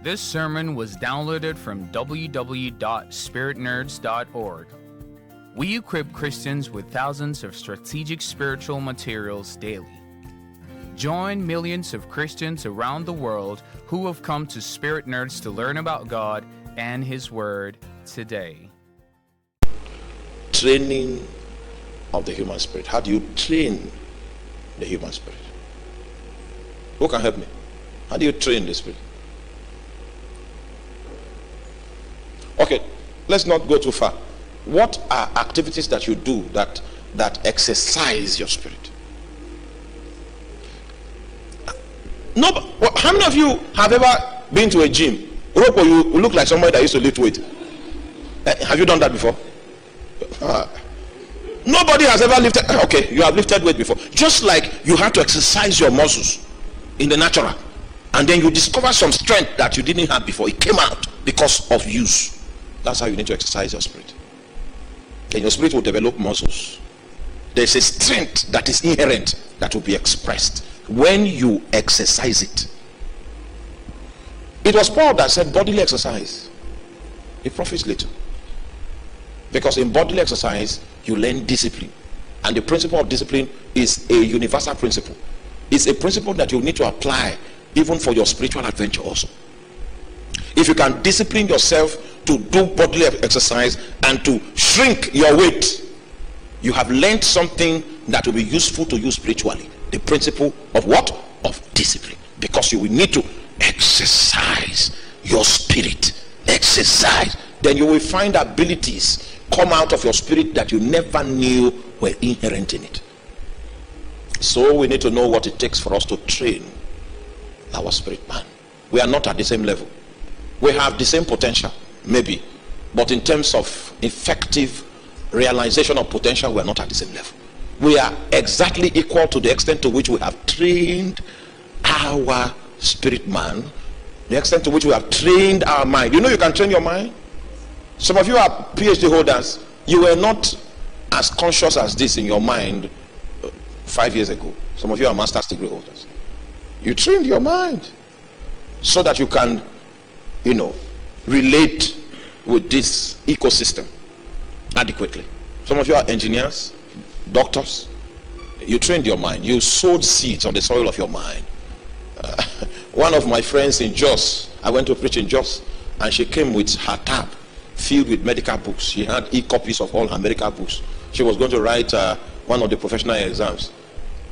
This sermon was downloaded from www.spiritnerds.org. We equip Christians with thousands of strategic spiritual materials daily. Join millions of Christians around the world who have come to Spirit Nerds to learn about God and His Word today. Training of the human spirit. How do you train the human spirit? Who can help me? How do you train the spirit? Okay, let's not go too far. What are activities that you do that exercise your spirit? No, how many of you have ever been to a gym? Rocco, you look like somebody that used to lift weight. Have you done that before? Nobody has ever lifted. Okay, you have lifted weight before. Just like you have to exercise your muscles in the natural, and then you discover some strength that you didn't have before. It came out because of use. That's how you need to exercise your spirit. Then your spirit will develop muscles. There's a strength that is inherent that will be expressed when you exercise it. It was Paul that said bodily exercise, it profits little. Because in bodily exercise, you learn discipline. And the principle of discipline is a universal principle. It's a principle that you need to apply even for your spiritual adventure also. If you can discipline yourself to do bodily exercise and to shrink your weight, you have learned something that will be useful to you spiritually. The principle of what? Of discipline. Because you will need to exercise your spirit. Exercise. Then you will find abilities come out of your spirit that you never knew were inherent in it. So we need to know what it takes for us to train our spirit man. We are not at the same level. We have the same potential, maybe, but in terms of effective realization of potential, we are not at the same level. We are exactly equal to the extent to which we have trained our spirit man, the extent to which we have trained our mind. You know you can train your mind. Some of you are PhD holders. You were not as conscious as this in your mind 5 years ago. Some of you are master's degree holders. You trained your mind so that you can, relate with this ecosystem adequately. Some of you are engineers, doctors. You trained your mind. You sowed seeds on the soil of your mind. One of my friends in Jos, I went to preach in Jos, and she came with her tab filled with medical books. She had e-copies of all her medical books. She was going to write one of the professional exams.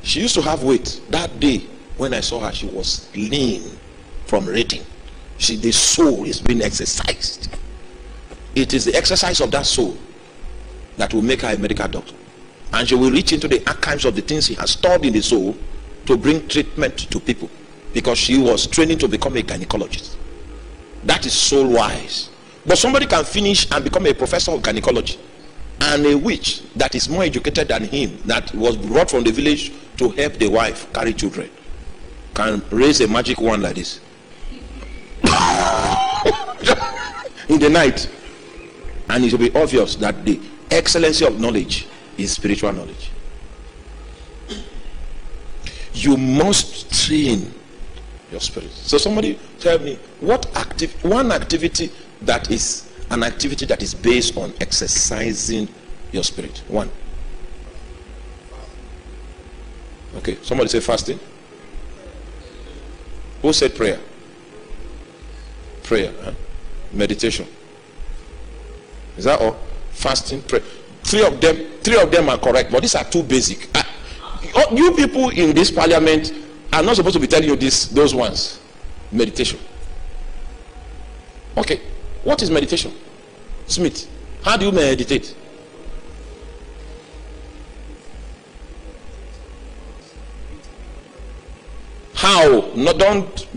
She used to have weight. That day when I saw her, she was lean from reading. The soul is being exercised. It is the exercise of that soul that will make her a medical doctor. And she will reach into the archives of the things she has stored in the soul to bring treatment to people, because she was training to become a gynecologist. That is soul wise. But somebody can finish and become a professor of gynecology, and a witch that is more educated than him, that was brought from the village to help the wife carry children, can raise a magic wand like this in the night, and it will be obvious that the excellency of knowledge is spiritual knowledge. You must train your spirit. So somebody tell me one activity that is an activity that is based on exercising your spirit. One. Okay, somebody say fasting. Who said prayer? Prayer. Meditation. Is that all? Fasting, prayer. Three of them are correct, but these are too basic. You people in this parliament are not supposed to be telling you those ones. Meditation. Okay, what is meditation? Smith, how do you meditate? How? No, don't.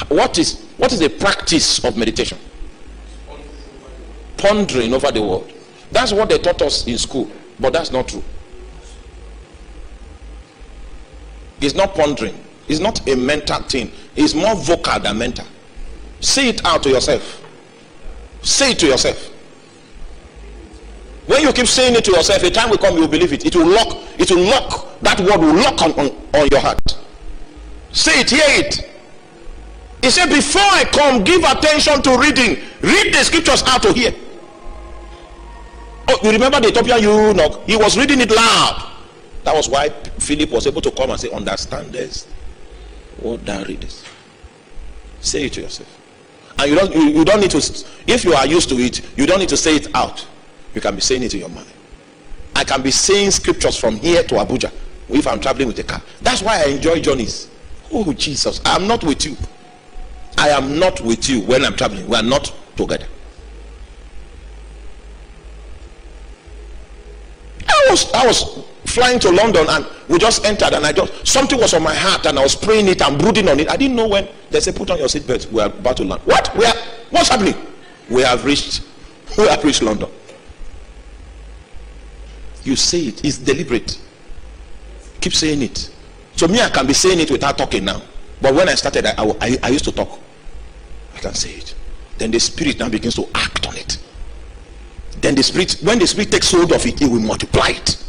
What is the practice of meditation? Pondering over the word. That's what they taught us in school, but that's not true. It's not pondering. It's not a mental thing. It's more vocal than mental. Say it out to yourself. Say it to yourself. When you keep saying it to yourself, a time will come you will believe it. It will lock. That word will lock on your heart. Say it, hear it. He said, before I come, give attention to reading. Read the scriptures out to hear. Oh, you remember the Ethiopian eunuch? He was reading it loud. That was why Philip was able to come and say, understand this. What thou readest. Say it to yourself. And you don't need to, if you are used to it, you don't need to say it out. You can be saying it in your mind. I can be saying scriptures from here to Abuja if I'm traveling with a car. That's why I enjoy journeys. Oh Jesus, I am not with you. I am not with you when I'm traveling. We are not together. I was flying to London and we just entered and something was on my heart and I was praying it and brooding on it. I didn't know when they said put on your seatbelt. We are about to land. What's happening? We have reached London. You say it. It's deliberate. Keep saying it. So me, I can be saying it without talking now. But when I started, I used to talk. I can say it. Then the spirit now begins to act on it. Then the spirit, when the spirit takes hold of it, it will multiply it.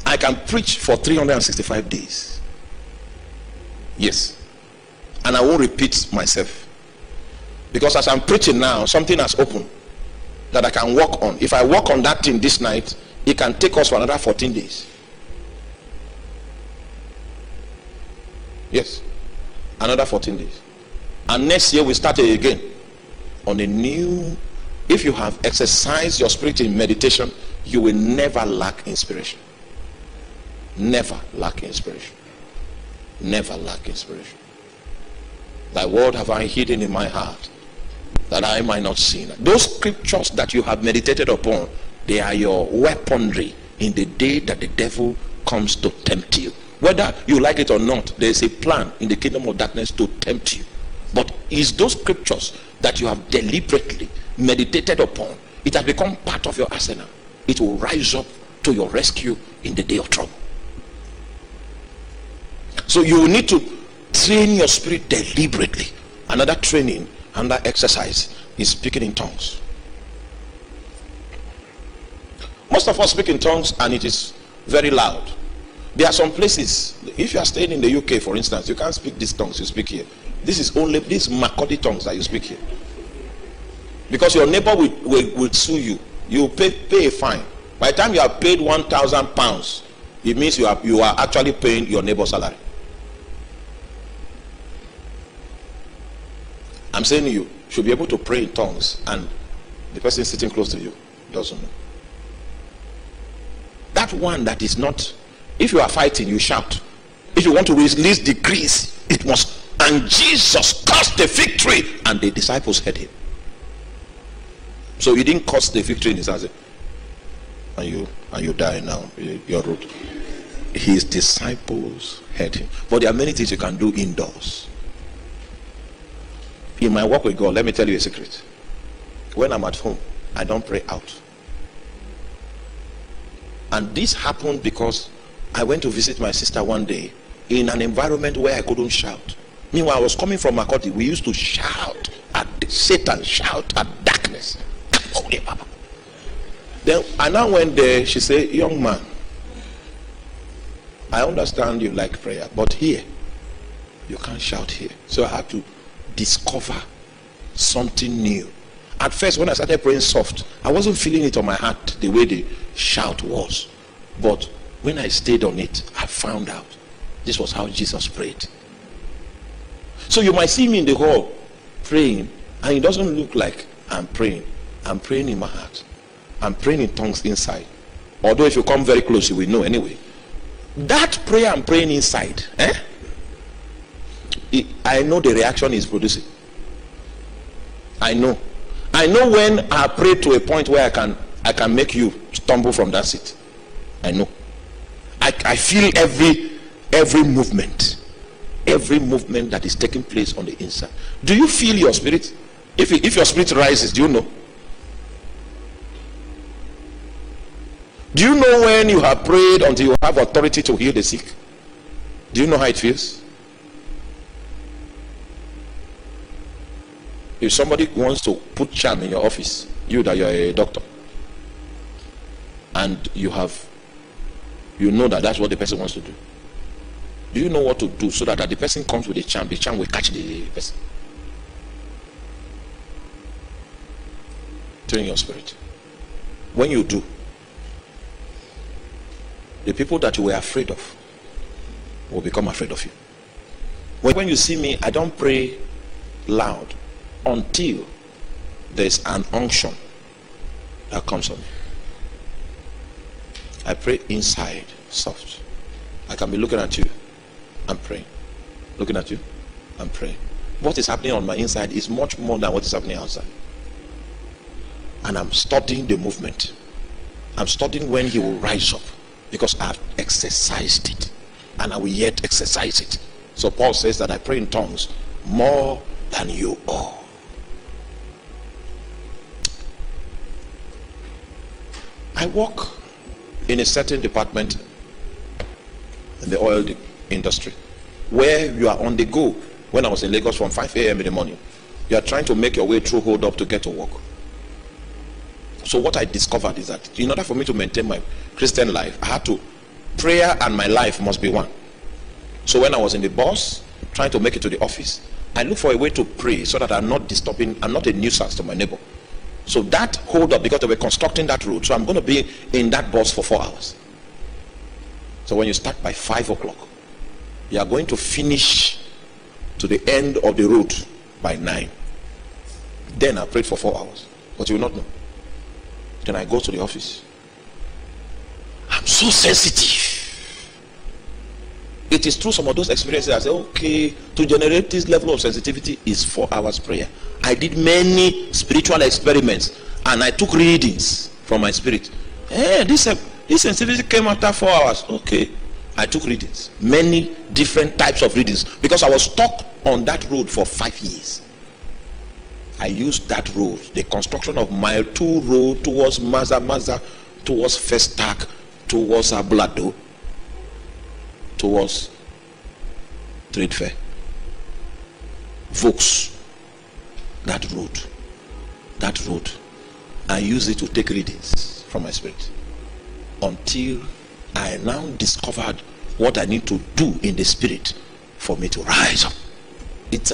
I can preach for 365 days. Yes. And I won't repeat myself. Because as I'm preaching now, something has opened that I can work on. If I work on that thing this night, it can take us for another 14 days. Yes. Another 14 days. And next year we start again on a new. If you have exercised your spirit in meditation, you will never lack inspiration. Never lack inspiration. Never lack inspiration. Thy word have I hidden in my heart, that I might not sin. Those scriptures that you have meditated upon, they are your weaponry in the day that the devil comes to tempt you. Whether you like it or not, there is a plan in the kingdom of darkness to tempt you. But it's those scriptures that you have deliberately meditated upon. It has become part of your arsenal. It will rise up to your rescue in the day of trouble. So you will need to train your spirit deliberately. Another training, another exercise is speaking in tongues. Most of us speak in tongues and it is very loud. There are some places, if you are staying in the UK for instance, you can't speak these tongues you speak here. This is only these Makodi tongues that you speak here. Because your neighbor will sue you. You pay a fine. By the time you have paid £1,000, it means you are actually paying your neighbor's salary. I'm saying you should be able to pray in tongues and the person sitting close to you doesn't know. That one that is not, if you are fighting, you shout. If you want to release decrees, it must. And Jesus caused the victory and the disciples heard him. So he didn't cause the victory in his hands. And you die now. You're rude. His disciples heard him. But there are many things you can do indoors. In my walk with God, let me tell you a secret. When I'm at home, I don't pray out. And this happened because I went to visit my sister one day in an environment where I couldn't shout. Meanwhile, I was coming from Makoti. We used to shout at Satan, shout at darkness. Then I now went there. She said, young man, I understand you like prayer, but here you can't shout here. So I had to discover something new. At first, when I started praying soft, I wasn't feeling it on my heart the way the shout was. But when I stayed on it, I found out this was how Jesus prayed. So you might see me in the hall praying, and it doesn't look like I'm praying. I'm praying in my heart. I'm praying in tongues inside. Although if you come very close, you will know anyway. That prayer I'm praying inside, I know the reaction is producing. I know when I pray to a point where I can make you stumble from that seat. I know. I feel every movement that is taking place on the inside. Do you feel your spirit? If your spirit rises, do you know? Do you know when you have prayed until you have authority to heal the sick? Do you know how it feels? If somebody wants to put charm in your office, you that you're a doctor, and you know that that's what the person wants to do, Do you know what to do so that the person comes with the charm will catch the person? Train your spirit. When you do, the people that you were afraid of will become afraid of you. When you see me, I don't pray loud until there's an unction that comes on me. I pray inside, soft. I can be looking at you, I'm praying. Looking at you, I'm praying. What is happening on my inside is much more than what is happening outside. And I'm studying the movement. I'm studying when he will rise up, because I've exercised it and I will yet exercise it. So Paul says that I pray in tongues more than you all. I work in a certain department in the oil industry where you are on the go. When I was in Lagos from 5 a.m. in the morning, you are trying to make your way through hold up to get to work. So what I discovered is that in order for me to maintain my Christian life, I had to, prayer and my life must be one. So when I was in the bus trying to make it to the office, I look for a way to pray so that I'm not disturbing, I'm not a nuisance to my neighbor. So that hold up, because they were constructing that road, so I'm going to be in that bus for 4 hours. So when you start by 5 o'clock, you are going to finish to the end of the road by 9. Then I prayed for 4 hours, but you will not know. Then I go to the office. I'm so sensitive. It is through some of those experiences I say, okay, to generate this level of sensitivity is 4 hours prayer. I did many spiritual experiments and I took readings from my spirit. This sensitivity came after 4 hours. Okay, I took readings, many different types of readings, because I was stuck on that road for 5 years. I used that road, the construction of mile 2 road towards Maza, towards Festac, towards Ablado, towards Trade Fair, Vaux, that road. I use it to take readings from my spirit until I now discovered what I need to do in the spirit for me to rise up. It's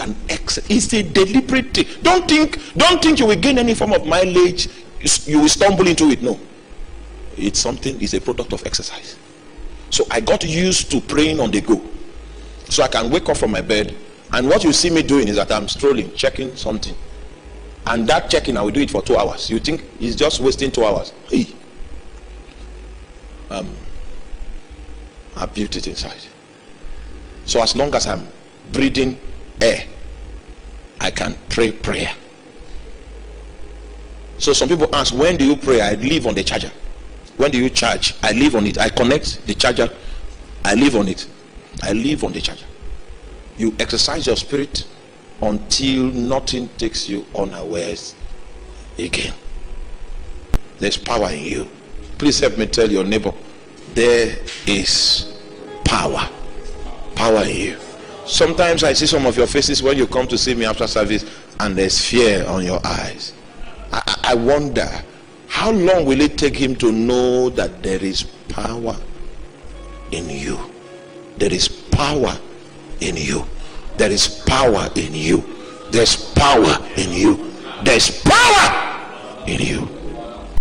a deliberate thing. Don't think you will gain any form of mileage, you will stumble into it. No, it's a product of exercise. So I got used to praying on the go, so I can wake up from my bed, and what you see me doing is that I'm strolling, checking something, and that checking I will do it for 2 hours. You think it's just wasting 2 hours? Hey, I built it inside. So as long as I'm breathing air, I can pray prayer. So some people ask, when do you pray? I live on the charger. When do you charge? I live on it. I connect the charger, I live on it. I live on the charger. You exercise your spirit until nothing takes you unawares again. There's power in you. Please help me tell your neighbor, there is power in you. Sometimes I see some of your faces when you come to see me after service, and there's fear on your eyes. I wonder, how long will it take him to know that there is power in you? There is power in you. There is power in you. There's power in you. There's power in you.